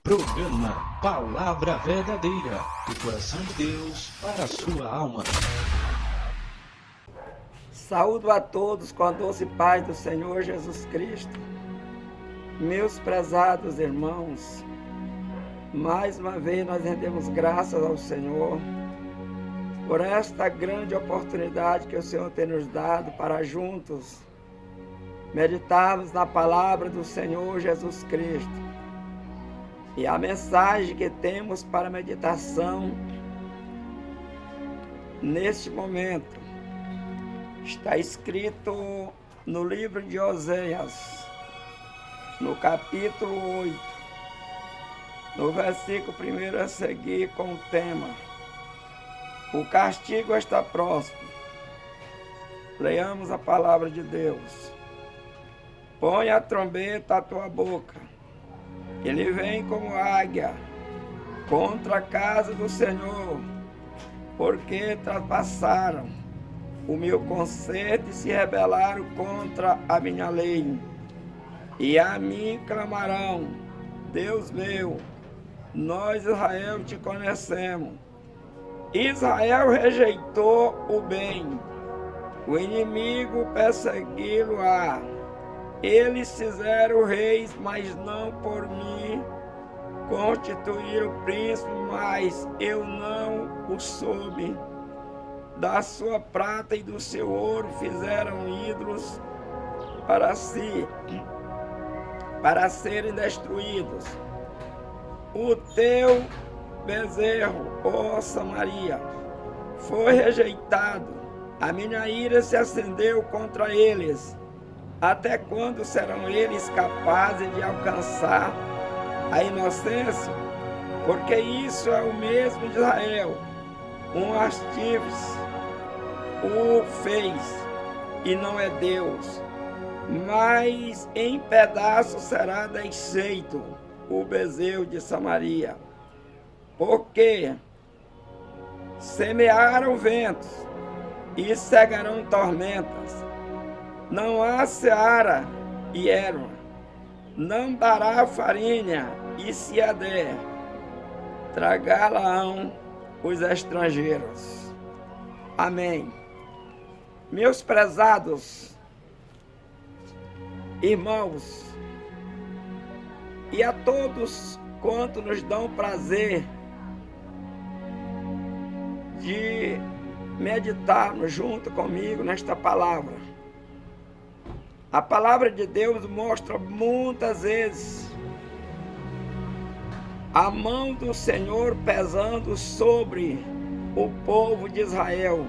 Programa Palavra Verdadeira, do coração de Deus para a sua alma. Saúdo a todos com a doce paz do Senhor Jesus Cristo. Meus prezados irmãos, mais uma vez nós rendemos graças ao Senhor por esta grande oportunidade que o Senhor tem nos dado para juntos meditarmos na palavra do Senhor Jesus Cristo. E a mensagem que temos para meditação neste momento está escrito no livro de Oséias, no capítulo 8, no versículo 1 a seguir, com o tema: o castigo está próximo. Leamos a palavra de Deus. Põe a trombeta à tua boca. Ele vem como águia contra a casa do Senhor, porque traspassaram o meu conserto e se rebelaram contra a minha lei. E a mim clamarão: Deus meu, nós Israel te conhecemos. Israel rejeitou o bem, o inimigo persegui-lo-á. Eles fizeram reis, mas não por mim. Constituíram príncipe, mas eu não o soube. Da sua prata e do seu ouro fizeram ídolos para si, para serem destruídos. O teu bezerro, ó Samaria, foi rejeitado. A minha ira se acendeu contra eles. Até quando serão eles capazes de alcançar a inocência? Porque isso é o mesmo de Israel. Um artífice o fez e não é Deus. Mas em pedaços será desfeito o bezerro de Samaria. Porque semearam ventos e cegarão tormentas. Não há seara e erva, não dará farinha, e se a der, tragá-la-ão os estrangeiros. Amém. Meus prezados irmãos, e a todos quanto nos dão prazer de meditarmos junto comigo nesta palavra. A palavra de Deus mostra muitas vezes a mão do Senhor pesando sobre o povo de Israel,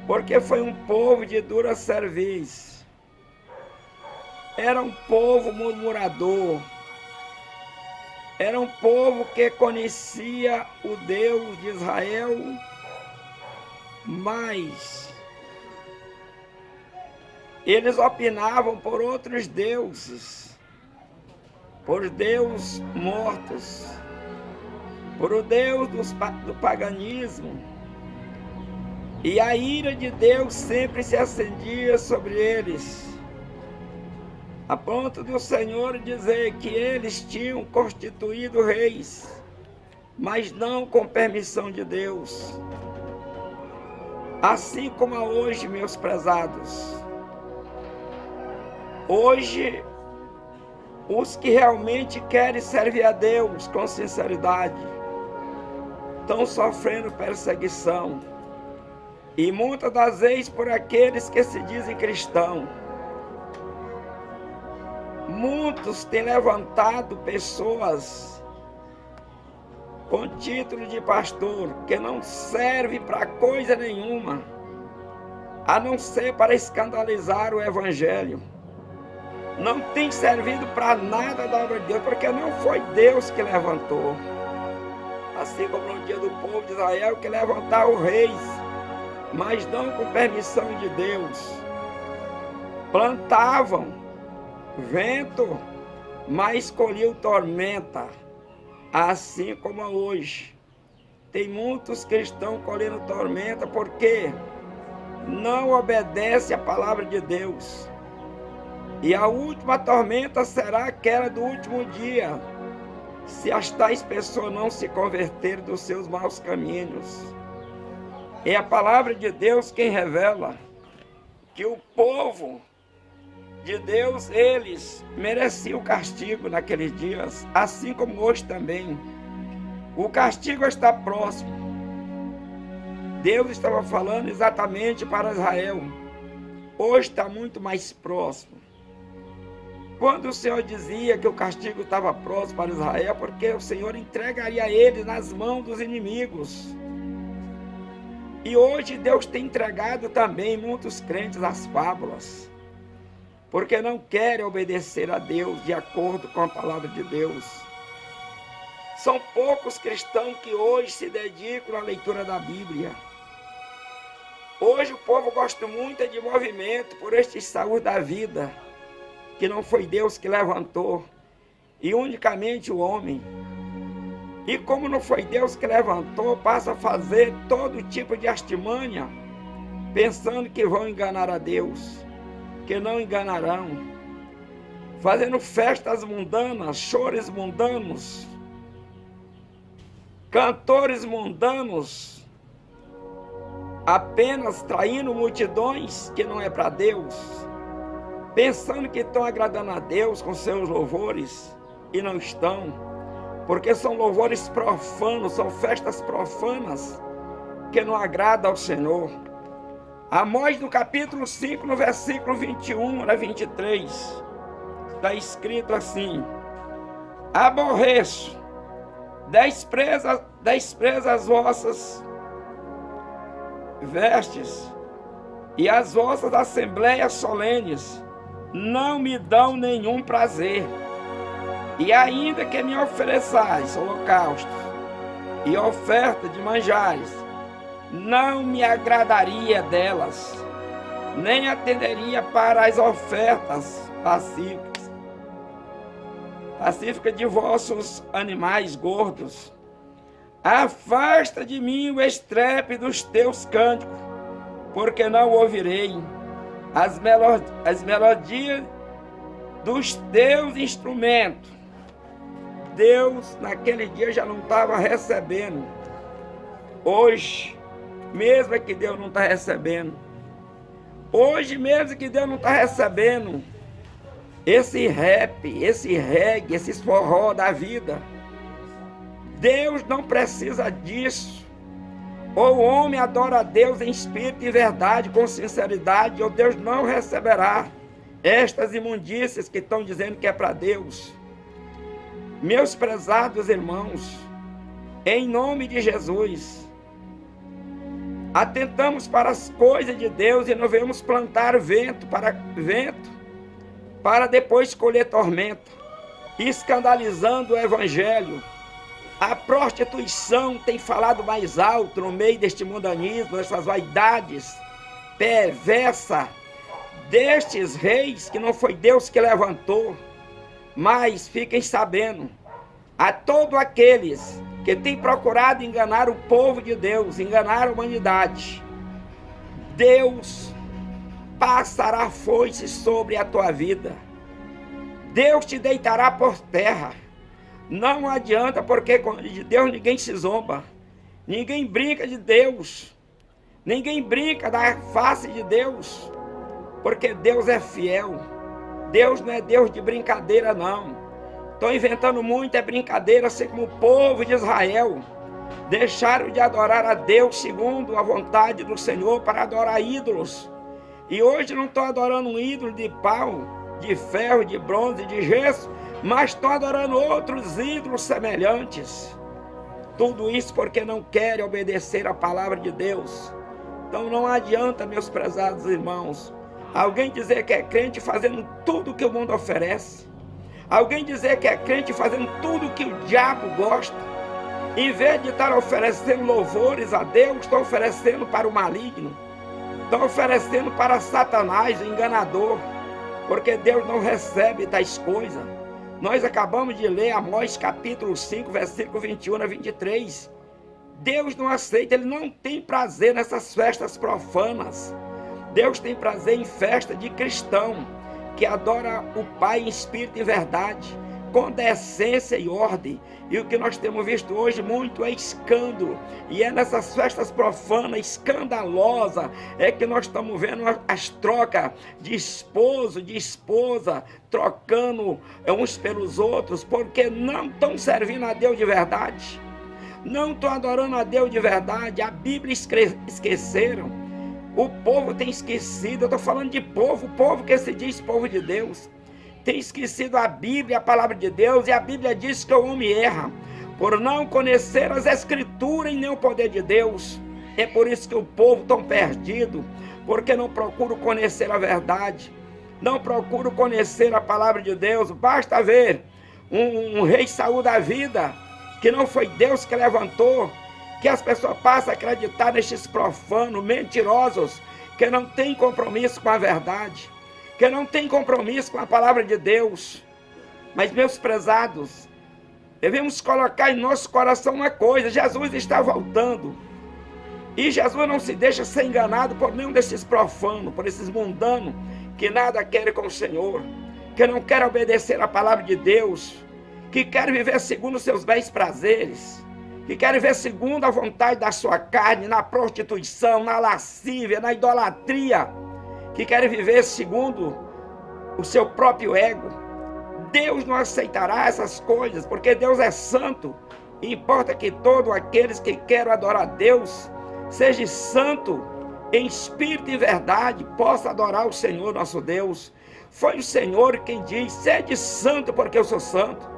porque foi um povo de dura cerviz, era um povo murmurador, era um povo que conhecia o Deus de Israel, mas eles opinavam por outros deuses, por Deus mortos, por o Deus do paganismo. E a ira de Deus sempre se acendia sobre eles, a ponto do Senhor dizer que eles tinham constituído reis, mas não com permissão de Deus. Assim como hoje, meus prezados, hoje, os que realmente querem servir a Deus com sinceridade estão sofrendo perseguição, e muitas das vezes por aqueles que se dizem cristãos. Muitos têm levantado pessoas com título de pastor que não serve para coisa nenhuma, a não ser para escandalizar o evangelho. Não tem servido para nada da obra de Deus, porque não foi Deus que levantou. Assim como no dia do povo de Israel, que levantaram reis, mas não com permissão de Deus. Plantavam vento, mas colhiam tormenta. Assim como hoje, tem muitos cristãos colhendo tormenta porque não obedecem à palavra de Deus. E a última tormenta será aquela do último dia, se as tais pessoas não se converterem dos seus maus caminhos. É a palavra de Deus quem revela que o povo de Deus, eles mereciam o castigo naqueles dias, assim como hoje também. O castigo está próximo. Deus estava falando exatamente para Israel. Hoje está muito mais próximo. Quando o Senhor dizia que o castigo estava próximo para Israel, porque o Senhor entregaria eles nas mãos dos inimigos. E hoje Deus tem entregado também muitos crentes às fábulas, porque não querem obedecer a Deus de acordo com a palavra de Deus. São poucos cristãos que hoje se dedicam à leitura da Bíblia. Hoje o povo gosta muito de movimento por este saúde da vida, que não foi Deus que levantou, e unicamente o homem. E como não foi Deus que levantou, passa a fazer todo tipo de artimanha, pensando que vão enganar a Deus, que não enganarão. Fazendo festas mundanas, choros mundanos, cantores mundanos, apenas traindo multidões que não é para Deus, pensando que estão agradando a Deus com seus louvores, e não estão, porque são louvores profanos, são festas profanas, que não agradam ao Senhor. Amós, no capítulo 5, no versículo 21 a 23, está escrito assim: aborreço, despreza as vossas vestes, e as vossas assembleias solenes não me dão nenhum prazer. E ainda que me ofereçais holocaustos e oferta de manjares, não me agradaria delas, nem atenderia para as ofertas pacíficas de vossos animais gordos. Afasta de mim o estrépito dos teus cânticos, porque não ouvirei as melodias dos teus instrumentos. Deus naquele dia já não estava recebendo. Hoje mesmo é que Deus não está recebendo. Hoje mesmo que Deus não está recebendo esse rap, esse reggae, esses forró da vida. Deus não precisa disso. Ou o homem adora a Deus em espírito e verdade, com sinceridade, ou Deus não receberá estas imundícias que estão dizendo que é para Deus. Meus prezados irmãos, em nome de Jesus, atentamos para as coisas de Deus e não devemos plantar vento para depois colher tormenta, escandalizando o Evangelho. A prostituição tem falado mais alto no meio deste mundanismo, dessas vaidades perversa destes reis que não foi Deus que levantou. Mas fiquem sabendo, a todos aqueles que têm procurado enganar o povo de Deus, enganar a humanidade, Deus passará foice sobre a tua vida. Deus te deitará por terra. Não adianta, porque de Deus ninguém se zomba. Ninguém brinca de Deus. Ninguém brinca da face de Deus. Porque Deus é fiel. Deus não é Deus de brincadeira, não. Estão inventando muita brincadeira, assim como o povo de Israel. Deixaram de adorar a Deus segundo a vontade do Senhor para adorar ídolos. E hoje não estão adorando um ídolo de pau, de ferro, de bronze, de gesso, mas estão adorando outros ídolos semelhantes. Tudo isso porque não querem obedecer a palavra de Deus. Então não adianta, meus prezados irmãos, alguém dizer que é crente fazendo tudo que o mundo oferece. Alguém dizer que é crente fazendo tudo que o diabo gosta. Em vez de estar oferecendo louvores a Deus, estão oferecendo para o maligno. Estão oferecendo para Satanás, o enganador. Porque Deus não recebe tais coisas. Nós acabamos de ler Amós capítulo 5, versículo 21 a 23. Deus não aceita, Ele não tem prazer nessas festas profanas. Deus tem prazer em festa de cristão, que adora o Pai em espírito e verdade, com decência e ordem. E o que nós temos visto hoje muito é escândalo, e é nessas festas profanas, escandalosas, é que nós estamos vendo as trocas de esposo, de esposa, trocando uns pelos outros, porque não estão servindo a Deus de verdade, não estão adorando a Deus de verdade. A Bíblia esqueceram. O povo tem esquecido, eu estou falando de povo, o povo que se diz povo de Deus, tem esquecido a Bíblia, a palavra de Deus, e a Bíblia diz que o homem erra, por não conhecer as Escrituras e nem o poder de Deus. É por isso que o povo está perdido, porque não procura conhecer a verdade, não procura conhecer a palavra de Deus. Basta ver um rei Saul da vida, que não foi Deus que levantou, que as pessoas passam a acreditar nestes profanos, mentirosos, que não têm compromisso com a verdade, que não têm compromisso com a palavra de Deus. Mas, meus prezados, devemos colocar em nosso coração uma coisa: Jesus está voltando, e Jesus não se deixa ser enganado por nenhum desses profanos, por esses mundanos, que nada querem com o Senhor, que não querem obedecer a palavra de Deus, que querem viver segundo os seus bens prazeres, que querem ver segundo a vontade da sua carne, na prostituição, na lascívia, na idolatria, que querem viver segundo o seu próprio ego. Deus não aceitará essas coisas, porque Deus é santo, e importa que todos aqueles que querem adorar a Deus, seja santo em espírito e verdade, possa adorar o Senhor nosso Deus. Foi o Senhor quem diz: sede santo, porque eu sou santo.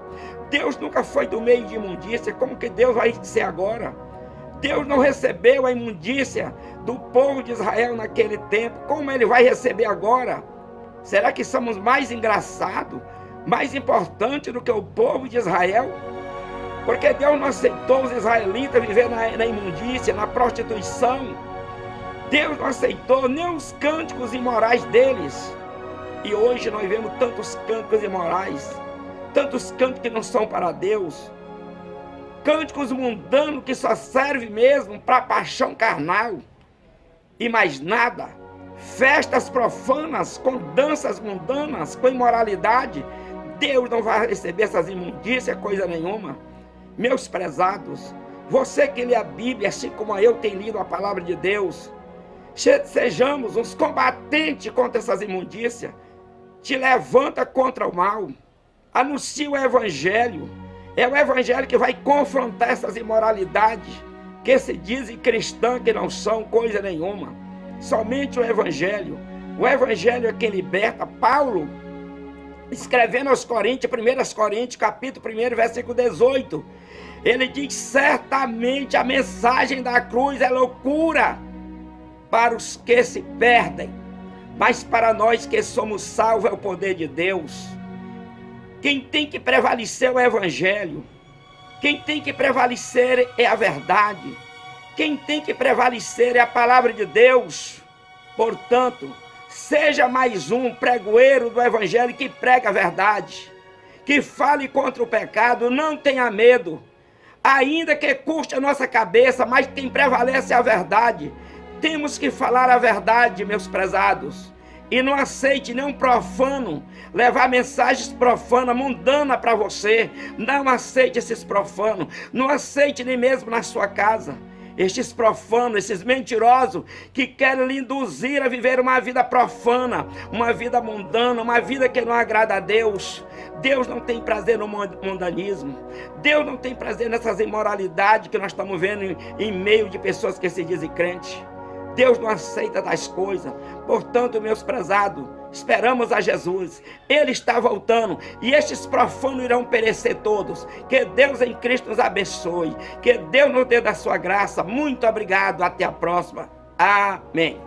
Deus nunca foi do meio de imundícia. Como que Deus vai ser agora? Deus não recebeu a imundícia do povo de Israel naquele tempo. Como ele vai receber agora? Será que somos mais engraçados, mais importantes do que o povo de Israel? Porque Deus não aceitou os israelitas viver na imundícia, na prostituição. Deus não aceitou nem os cânticos imorais deles. E hoje nós vemos tantos cânticos imorais, tantos cânticos que não são para Deus, cânticos mundanos que só servem mesmo para a paixão carnal e mais nada. Festas profanas com danças mundanas, com imoralidade. Deus não vai receber essas imundícias, coisa nenhuma. Meus prezados, você que lê a Bíblia, assim como eu tenho lido a palavra de Deus, sejamos uns combatentes contra essas imundícias. Te levanta contra o mal. Anuncia o Evangelho. É o Evangelho que vai confrontar essas imoralidades que se dizem cristãs, que não são coisa nenhuma. Somente o Evangelho. O Evangelho é quem liberta. Paulo, escrevendo aos Coríntios, 1 Coríntios, capítulo 1, versículo 18, ele diz: certamente a mensagem da cruz é loucura para os que se perdem, mas para nós que somos salvos é o poder de Deus. Quem tem que prevalecer é o Evangelho. Quem tem que prevalecer é a verdade. Quem tem que prevalecer é a palavra de Deus. Portanto, seja mais um pregoeiro do Evangelho que prega a verdade, que fale contra o pecado. Não tenha medo, ainda que custe a nossa cabeça, mas quem prevalece é a verdade. Temos que falar a verdade, meus prezados. E não aceite nenhum profano levar mensagens profanas, mundanas para você. Não aceite esses profanos. Não aceite nem mesmo na sua casa. Estes profanos, esses mentirosos que querem lhe induzir a viver uma vida profana, uma vida mundana, uma vida que não agrada a Deus. Deus não tem prazer no mundanismo. Deus não tem prazer nessas imoralidades que nós estamos vendo em meio de pessoas que se dizem crentes. Deus não aceita tais coisas. Portanto, meus prezados, esperamos a Jesus. Ele está voltando e estes profanos irão perecer todos. Que Deus em Cristo nos abençoe. Que Deus nos dê da sua graça. Muito obrigado. Até a próxima. Amém.